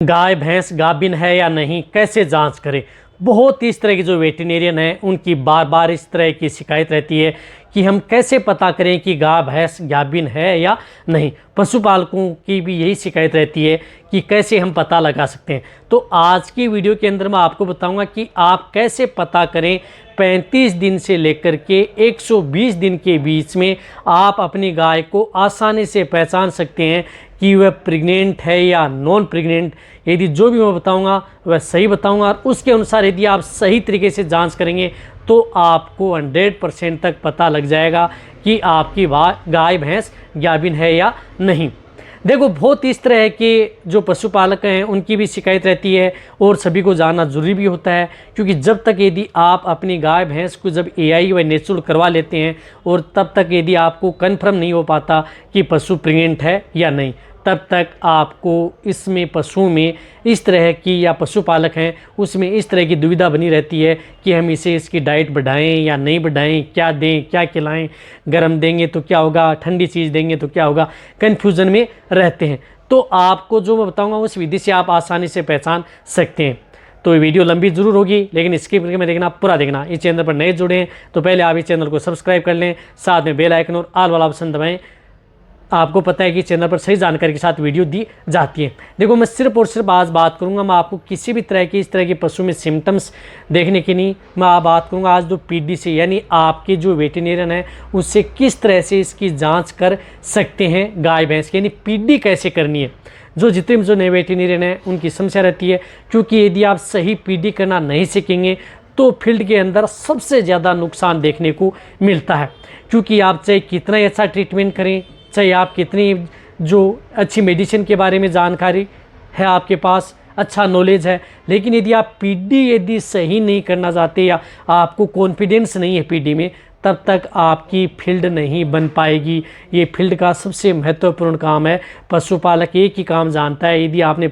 गाय भैंस गाभिन है या नहीं, कैसे जांच करें। बहुत इस तरह के जो वेटरनेरियन हैं उनकी बार बार इस तरह की शिकायत रहती है कि हम कैसे पता करें कि गाय भैंस गाभिन है या नहीं। पशुपालकों की भी यही शिकायत रहती है कि कैसे हम पता लगा सकते हैं। तो आज की वीडियो के अंदर मैं आपको बताऊंगा कि आप कैसे पता करें 35 दिन से लेकर के 120 दिन के बीच में आप अपनी गाय को आसानी से पहचान सकते हैं कि वह प्रेग्नेंट है या नॉन प्रेग्नेंट। यदि जो भी मैं बताऊंगा वह सही बताऊंगा और उसके अनुसार यदि आप सही तरीके से जांच करेंगे तो आपको 100% तक पता लग जाएगा कि आपकी गाय भैंस गाभिन है या नहीं। देखो, बहुत इस तरह के जो पशुपालक हैं उनकी भी शिकायत रहती है और सभी को जानना ज़रूरी भी होता है, क्योंकि जब तक यदि आप अपनी गाय भैंस को जब एआई व नेचुरल करवा लेते हैं और तब तक यदि आपको कन्फर्म नहीं हो पाता कि पशु प्रेग्नेंट है या नहीं, तब तक आपको इसमें पशुओं में इस तरह की या पशुपालक हैं उसमें इस तरह की दुविधा बनी रहती है कि हम इसे इसकी डाइट बढ़ाएं या नहीं बढ़ाएं, क्या दें क्या खिलाएं, गर्म देंगे तो क्या होगा, ठंडी चीज़ देंगे तो क्या होगा, कन्फ्यूज़न में रहते हैं। तो आपको जो मैं बताऊंगा उस विधि से आप आसानी से पहचान सकते हैं। तो ये वीडियो लंबी जरूर होगी लेकिन स्किप करके मैं देखना, पूरा देखना। इस चैनल पर नए जुड़े हैं तो पहले आप इस चैनल को सब्सक्राइब कर लें, साथ में बेल आइकन और ऑल वाला ऑप्शन दबाएं। आपको पता है कि चैनल पर सही जानकारी के साथ वीडियो दी जाती है। देखो, मैं सिर्फ और सिर्फ आज बात करूंगा, मैं आपको किसी भी तरह की इस तरह के पशु में सिम्टम्स देखने की नहीं, मैं बात करूंगा आज जो पीडी से यानी आपके जो वेटरनेरियन है उससे किस तरह से इसकी जांच कर सकते हैं गाय भैंस की, यानी पीडी कैसे करनी है। जितने जो नए वेटरनेरियन हैं उनकी समस्या रहती है, क्योंकि यदि आप सही पीडी करना नहीं सीखेंगे तो फील्ड के अंदर सबसे ज़्यादा नुकसान देखने को मिलता है। क्योंकि आप चाहे कितना ही अच्छा ट्रीटमेंट करें, चाहे आप कितनी जो अच्छी मेडिसिन के बारे में जानकारी है आपके पास, अच्छा नॉलेज है, लेकिन यदि आप पीडी यदि सही नहीं करना चाहते या आपको कॉन्फिडेंस नहीं है पीडी में, तब तक आपकी फील्ड नहीं बन पाएगी। ये फील्ड का सबसे महत्वपूर्ण काम है। पशुपालक एक ही काम जानता है, यदि आपने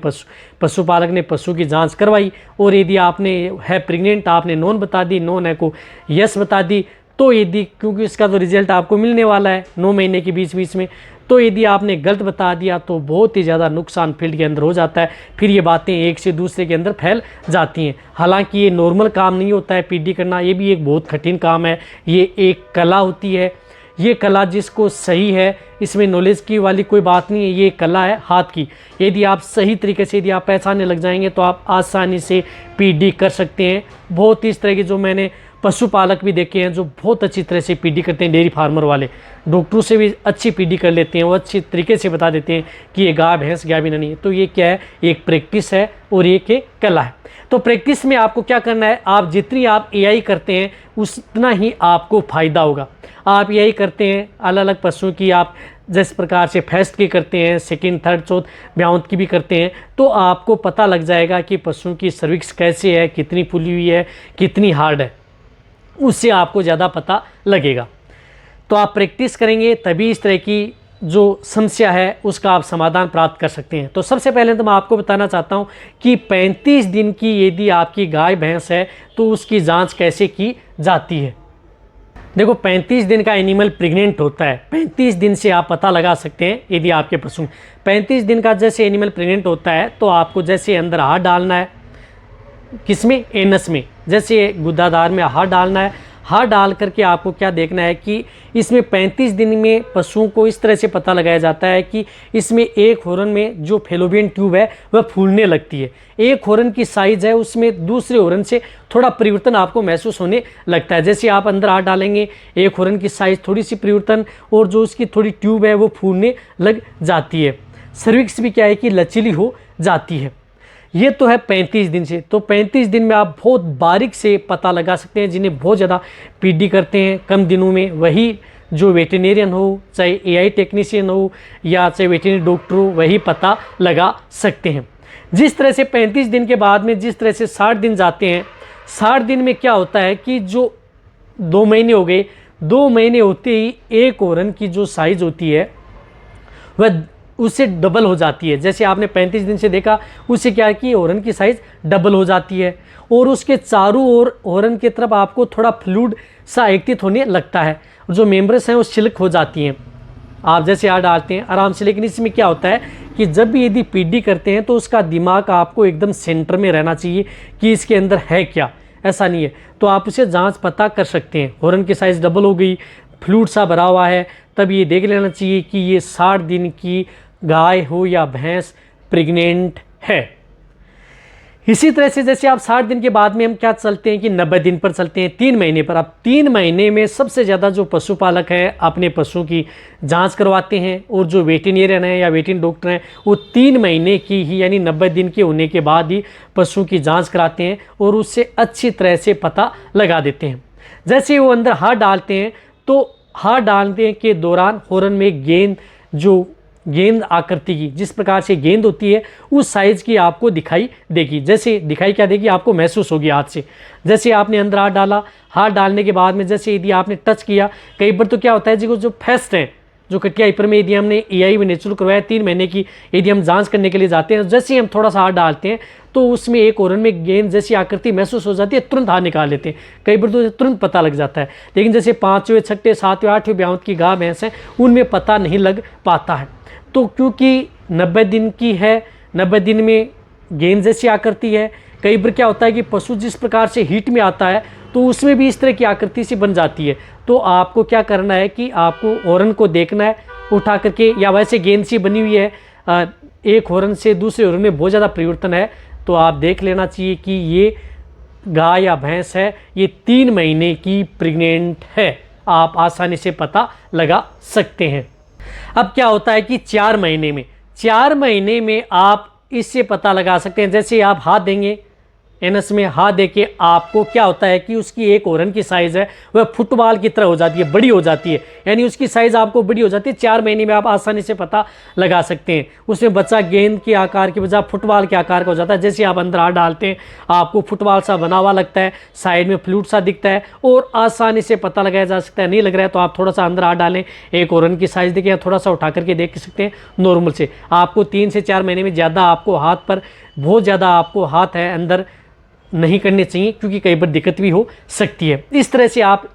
पशुपालक ने पशु की जांच करवाई और यदि आपने है प्रेग्नेंट, आपने नॉन बता दी, नॉन है को यस बता दी, तो यदि क्योंकि इसका तो रिजल्ट आपको मिलने वाला है 9 महीने के बीच में, तो यदि आपने गलत बता दिया तो बहुत ही ज़्यादा नुकसान फील्ड के अंदर हो जाता है। फिर ये बातें एक से दूसरे के अंदर फैल जाती हैं। हालांकि ये नॉर्मल काम नहीं होता है पीडी करना, ये भी एक बहुत कठिन काम है, ये एक कला होती है। ये कला जिसको सही है, इसमें नॉलेज की वाली कोई बात नहीं है, ये कला है हाथ की। यदि आप सही तरीके से यदि आप पहचानने लग जाएंगे तो आप आसानी से पीडी कर सकते हैं। बहुत इस तरह के जो मैंने पशुपालक भी देखे हैं जो बहुत अच्छी तरह से पीडी करते हैं, डेयरी फार्मर वाले डॉक्टरों से भी अच्छी पीडी कर लेते हैं, वो अच्छी तरीके से बता देते हैं कि ये गाय भैंस गाभिन नहीं है। तो ये क्या है, एक प्रैक्टिस है और एक कला है। तो प्रैक्टिस में आपको क्या करना है, आप जितनी आप एआई करते हैं उतना ही आपको फ़ायदा होगा। आप एआई करते हैं अलग अलग पशुओं की, आप जिस प्रकार से फर्स्ट की करते हैं, सेकंड थर्ड चौथ ब्यावंत की भी करते हैं, तो आपको पता लग जाएगा कि पशुओं की सर्विक्स कैसे है, कितनी फूली हुई है, कितनी हार्ड है, उससे आपको ज़्यादा पता लगेगा। तो आप प्रैक्टिस करेंगे तभी इस तरह की जो समस्या है उसका आप समाधान प्राप्त कर सकते हैं। तो सबसे पहले तो मैं आपको बताना चाहता हूँ कि 35 दिन की यदि आपकी गाय भैंस है तो उसकी जांच कैसे की जाती है। देखो, 35 दिन का एनिमल प्रेग्नेंट होता है, 35 दिन से आप पता लगा सकते हैं यदि आपके पशु 35 दिन का जैसे एनिमल प्रेग्नेंट होता है तो आपको जैसे अंदर हाथ डालना है, किसमें, एनस में, जैसे गुदादार में हाथ डालना है। हाथ डाल करके आपको क्या देखना है कि इसमें 35 दिन में पशुओं को इस तरह से पता लगाया जाता है कि इसमें एक हॉर्न में जो फेलोपियन ट्यूब है वह फूलने लगती है। एक हॉर्न की साइज़ है उसमें दूसरे हॉर्न से थोड़ा परिवर्तन आपको महसूस होने लगता है। जैसे आप अंदर हाथ डालेंगे, एक हॉर्न की साइज़ थोड़ी सी परिवर्तन और जो उसकी थोड़ी ट्यूब है वो फूलने लग जाती है। सर्विक्स भी क्या है कि लचीली हो जाती है। ये तो है 35 दिन से। तो 35 दिन में आप बहुत बारीक से पता लगा सकते हैं। जिन्हें बहुत ज़्यादा पीडी करते हैं कम दिनों में, वही जो वेटरनेरियन हो, चाहे एआई टेक्नीशियन हो या चाहे वेटरनरी डॉक्टर हो, वही पता लगा सकते हैं। जिस तरह से 35 दिन के बाद में जिस तरह से 60 दिन जाते हैं, 60 दिन में क्या होता है कि जो 2 महीने हो गए, 2 महीने होते ही एक हॉर्न की जो साइज़ होती है वह उससे डबल हो जाती है। जैसे आपने 35 दिन से देखा, उससे क्या है कि हॉर्न की साइज़ डबल हो जाती है और उसके चारों ओर हॉर्न की तरफ आपको थोड़ा फ्लूइड सा एक्टिव होने लगता है, जो मेम्ब्रेस हैं वो सिल्क हो जाती हैं। आप जैसे हाथ डालते हैं आराम से, लेकिन इसमें क्या होता है कि जब भी यदि पीडी करते हैं तो उसका दिमाग आपको एकदम सेंटर में रहना चाहिए कि इसके अंदर है क्या, ऐसा नहीं है। तो आप उसे जांच पता कर सकते हैं। हॉर्न की साइज़ डबल हो गई, फ्लूइड सा भरा हुआ है, तब ये देख लेना चाहिए कि ये 60 दिन की गाय हो या भैंस प्रेग्नेंट है। इसी तरह से जैसे आप 60 दिन के बाद में हम क्या चलते हैं कि 90 दिन पर चलते हैं, 3 महीने पर। अब 3 महीने में सबसे ज़्यादा जो पशुपालक हैं अपने पशुओं की जांच करवाते हैं, और जो वेटेरियन है या वेटरनरी डॉक्टर हैं वो 3 महीने की ही यानी 90 दिन के होने के बाद ही पशुओं की जांच कराते हैं और उससे अच्छी तरह से पता लगा देते हैं। जैसे वो अंदर हाथ डालते हैं तो हाथ डालने के दौरान हॉर्न में गेंद आकृति की, जिस प्रकार से गेंद होती है उस साइज़ की आपको दिखाई देगी। जैसे दिखाई क्या देगी, आपको महसूस होगी हाथ से। जैसे आपने अंदर हाथ डाला, हाथ डालने के बाद में जैसे यदि आपने टच किया, कई बार तो क्या होता है जी, जो फेस्ट हैं, जो कटिया हाइपर में यदि हमने EI में नेचुरल करवाया 3 महीने की, यदि हम जांच करने के लिए जाते हैं, जैसे ही हम थोड़ा सा हाथ डालते हैं तो उसमें एक हॉर्न में गेंद जैसी आकृति महसूस हो जाती है, तुरंत हाथ निकाल लेते हैं। कई बार तो तुरंत पता लग जाता है, लेकिन जैसे 5वें, 6ठे, 7वें, 8वें ब्यावत की गाय भैंस हैं उनमें पता नहीं लग पाता है। तो क्योंकि 90 दिन की है, 90 दिन में गेंद जैसी आकृति है। कई बार क्या होता है कि पशु जिस प्रकार से हीट में आता है तो उसमें भी इस तरह की आकृति सी बन जाती है। तो आपको क्या करना है कि आपको हॉर्न को देखना है उठा करके, या वैसे गेंद सी बनी हुई है, एक हॉर्न से दूसरे हॉर्न में बहुत ज़्यादा परिवर्तन है, तो आप देख लेना चाहिए कि ये गाय या भैंस है, ये 3 महीने की प्रेग्नेंट है। आप आसानी से पता लगा सकते हैं। अब क्या होता है कि 4 महीने में आप इससे पता लगा सकते हैं। जैसे आप हाथ देंगे, एनस में हाथ देके आपको क्या होता है कि उसकी एक हॉर्न की साइज़ है वह फुटबॉल की तरह हो जाती है, बड़ी हो जाती है, यानी उसकी साइज़ आपको बड़ी हो जाती है। 4 महीने में आप आसानी से पता लगा सकते हैं। उसमें बच्चा गेंद के आकार के बजाय फुटबॉल के आकार का हो जाता है। जैसे आप अंदर हाथ डालते हैं आपको फुटबॉल सा बना हुआ लगता है, साइड में फ्लूइड सा दिखता है और आसानी से पता लगाया जा सकता है। नहीं लग रहा है तो आप थोड़ा सा अंदर हाथ डालें, एक हॉर्न की साइज़ देखें, थोड़ा सा उठा करके देख सकते हैं नॉर्मल से। आपको 3 से 4 महीने में ज़्यादा आपको हाथ पर बहुत ज़्यादा आपको हाथ है अंदर नहीं करने चाहिए, क्योंकि कई बार दिक्कत भी हो सकती है। इस तरह से आप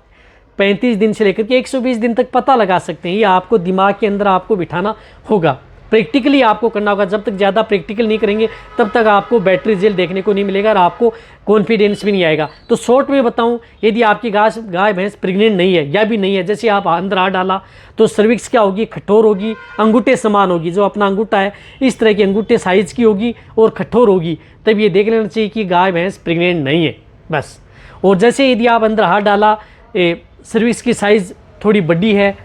35 दिन से लेकर के 120 दिन तक पता लगा सकते हैं। ये आपको दिमाग के अंदर आपको बिठाना होगा, प्रैक्टिकली आपको करना होगा। जब तक ज़्यादा प्रैक्टिकल नहीं करेंगे तब तक आपको बैटरी रिजल्ट देखने को नहीं मिलेगा और आपको कॉन्फिडेंस भी नहीं आएगा। तो शॉर्ट में बताऊं, यदि आपकी गाय भैंस प्रेग्नेंट नहीं है या भी नहीं है, जैसे आप अंदर हाथ डाला तो सर्विक्स क्या होगी, कठोर होगी, अंगूठे समान होगी। जो अपना अंगूठा है इस तरह की अंगूठे साइज़ की होगी और कठोर होगी, तब ये देख लेना चाहिए कि गाय भैंस प्रेग्नेंट नहीं है बस। और जैसे यदि आप अंदर हाथ डाला, सर्विक्स की साइज़ थोड़ी बड़ी है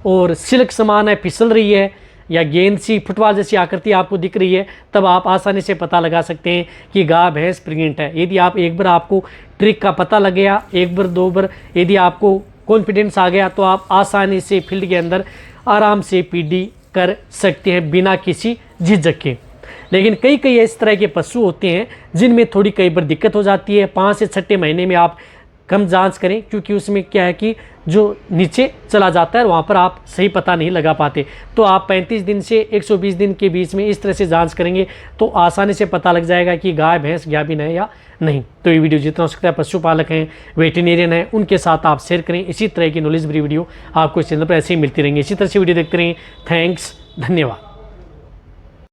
और सिल्क समान है, फिसल रही है, या गेंद सी फुटबॉल जैसी आकृति आपको दिख रही है, तब आप आसानी से पता लगा सकते हैं कि गाय भैंस प्रेग्नेंट है। यदि आप एक बार आपको ट्रिक का पता लग गया, एक बार 2 बार यदि आपको कॉन्फिडेंस आ गया, तो आप आसानी से फील्ड के अंदर आराम से पीडी कर सकते हैं बिना किसी झिझक के। लेकिन कई इस तरह के पशु होते हैं जिनमें थोड़ी कई बार दिक्कत हो जाती है। 5 से 6 महीने में आप कम जांच करें, क्योंकि उसमें क्या है कि जो नीचे चला जाता है वहाँ पर आप सही पता नहीं लगा पाते। तो आप 35 दिन से 120 दिन के बीच में इस तरह से जांच करेंगे तो आसानी से पता लग जाएगा कि गाय भैंस गाभिन है या नहीं। तो ये वीडियो जितना हो सकता है पशुपालक हैं, वेटेरियन हैं, उनके साथ आप शेयर करें। इसी तरह की नॉलेज भरी वीडियो आपको इस चैनल पर ऐसे ही मिलती रहेंगी। इसी तरह से वीडियो देखते रहें। थैंक्स, धन्यवाद।